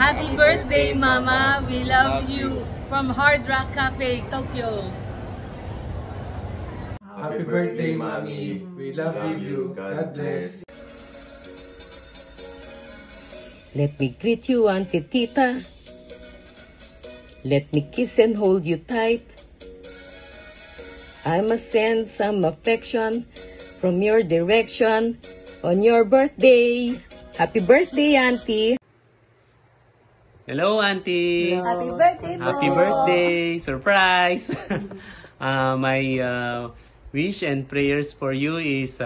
Happy birthday, Mama. We love you from Hard Rock Cafe, Tokyo. Happy birthday, Mommy. We love you. God bless. Let me greet you, Auntie Tita. Let me kiss and hold you tight. I must send some affection from your direction on your birthday. Happy birthday, Auntie. Hello, Auntie. Hello. Happy birthday, Happy po. birthday. Surprise. My wish and prayers for you is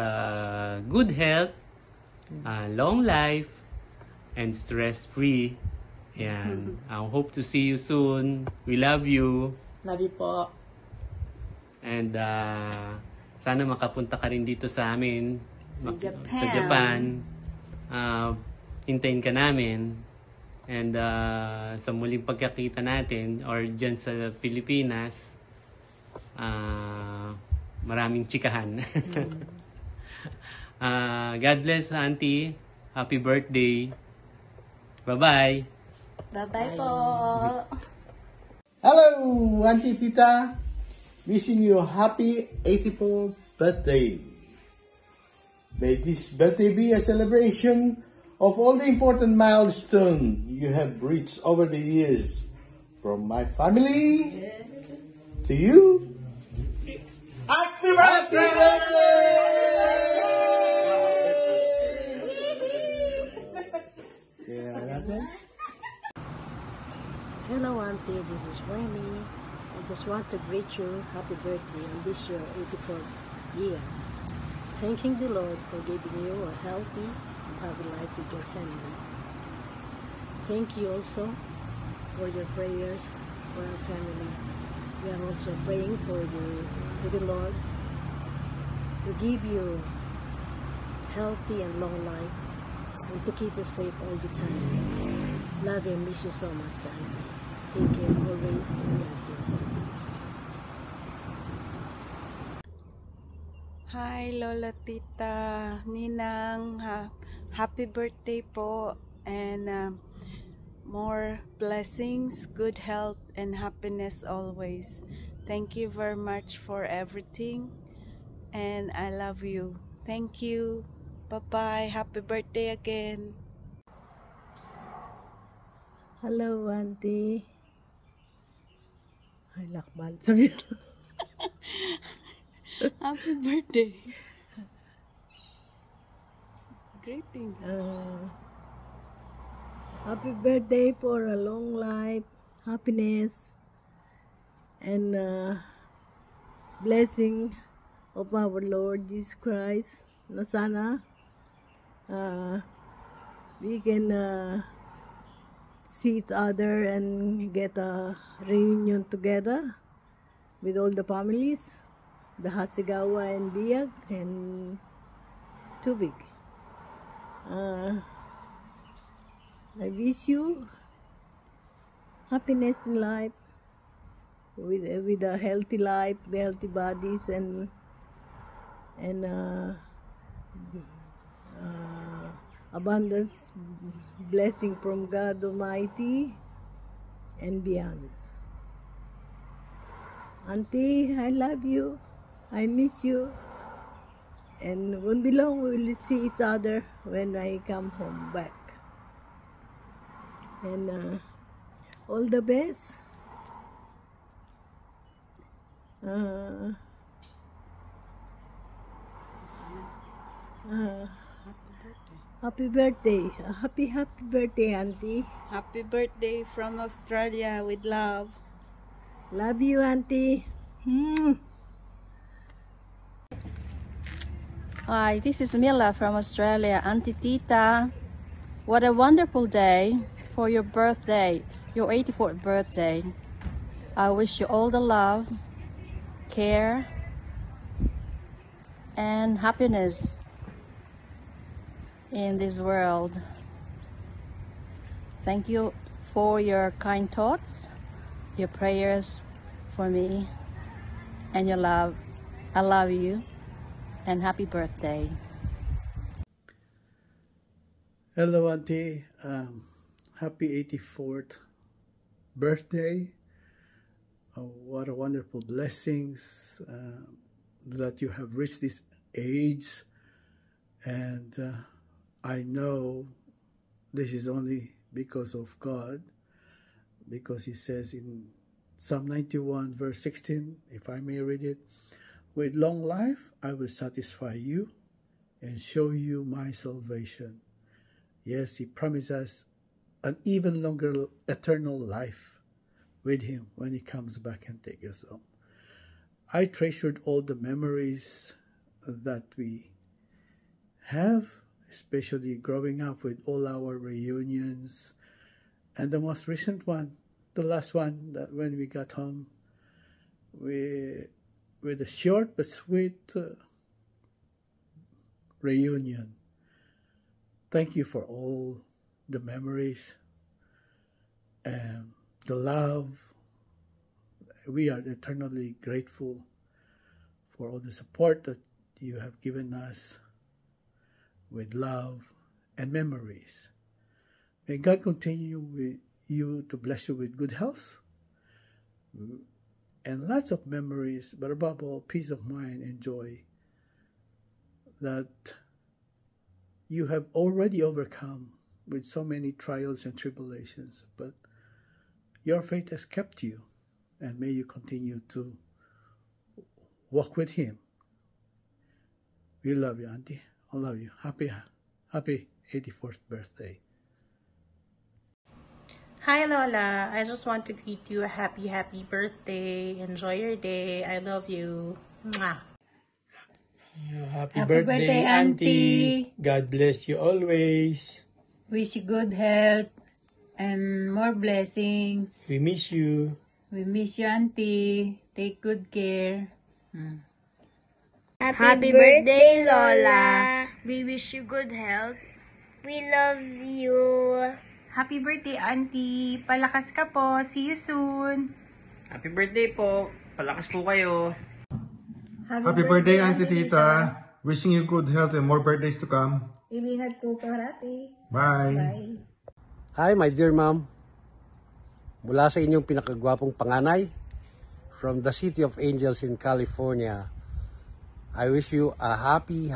good health, long life, and stress-free. Ayan. I hope to see you soon. We love you. Love you po. And sana makapunta ka rin dito sa amin. Japan. Sa Japan. Hintayin ka namin. And sa muling pagkakita natin or dyan sa Pilipinas, maraming chikahan. God bless, Auntie. Happy birthday. Bye-bye. Bye-bye po. Hello, Auntie Tita. Wishing you a happy 84th birthday. May this birthday be a celebration of all the important milestones you have reached over the years. From my family to you. Happy birthday! Hello, Auntie. This is Remy. I just want to greet you happy birthday on this your 84th year. Thanking the Lord for giving you a healthy and happy life with your family. Thank you also for your prayers for our family. We are also praying for you, to the Lord, to give you healthy and long life and to keep you safe all the time. Love and miss you so much, Auntie. Take care always and God bless. Hi, Lola Tita, Ninang, happy birthday po, and more blessings, good health, and happiness always. Thank you very much for everything, and I love you. Thank you. Bye-bye. Happy birthday again. Hello, Auntie. Ay, lakbal. Sabi Happy birthday. Greetings. Happy birthday for a long life, happiness, and blessing of our Lord Jesus Christ. Na sana we can see each other and get a reunion together with all the families, the Hasegawa and Biag and Tubig. I wish you happiness in life, with a healthy life, healthy bodies, and abundance blessing from God Almighty and beyond. Auntie, I love you. I miss you. And won't be long we will see each other when I come home back. And all the best. Happy birthday. Happy birthday, Auntie. Happy birthday from Australia with love. Love you, Auntie. Hi, this is Mila from Australia. Auntie Tita, what a wonderful day for your birthday, your 84th birthday. I wish you all the love, care, and happiness in this world. Thank you for your kind thoughts, your prayers for me, and your love. I love you, and happy birthday. Hello, Auntie. happy 84th birthday. What a wonderful blessings that you have reached this age. And I know this is only because of God, because He says in Psalm 91 verse 16, if I may read it, with long life I will satisfy you and show you my salvation. Yes, He promises an even longer eternal life with Him when He comes back and takes us home. I treasured all the memories that we have, especially growing up with all our reunions, and the most recent one, the last one, that when we got home with a short but sweet reunion. Thank you for all the memories and the love. We are eternally grateful for all the support that you have given us with love and memories. May God continue with you to bless you with good health and lots of memories, but above all, peace of mind and joy that you have already overcome with so many trials and tribulations, but your faith has kept you, and may you continue to walk with Him. We love you, Auntie. I love you. Happy 84th birthday. Hi Lola, I just want to greet you a happy birthday. Enjoy your day. I love you. Mwah. Happy birthday, Auntie. God bless you always. Wish you good health and more blessings. We miss you. We miss you, Auntie. Take good care. Happy birthday, Lola. We wish you good health. We love you. Happy birthday, Auntie. Palakas ka po. See you soon. Happy birthday po. Palakas po kayo. Happy birthday, Auntie Tita. Wishing you good health and more birthdays to come. Ingat po parati. Bye. Bye. Hi, my dear mom. Mula sa inyong pinakagwapong panganay, from the City of Angels in California, I wish you a happy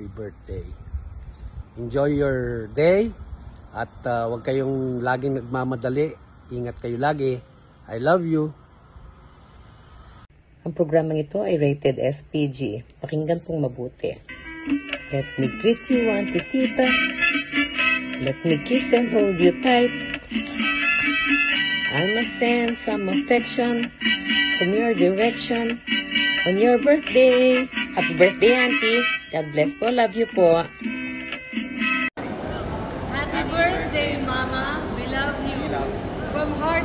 birthday. Enjoy your day at huwag kayong laging nagmamadali. Ingat kayo lagi. I love you. Ang programang ito ay rated SPG. Pakinggan pong mabuti. Let me greet you, Auntie Tita. Let me kiss and hold you tight. I must send some affection from your direction on your birthday. Happy birthday, Auntie. God bless po. Love you po. Happy birthday, Mama. We love you. From heart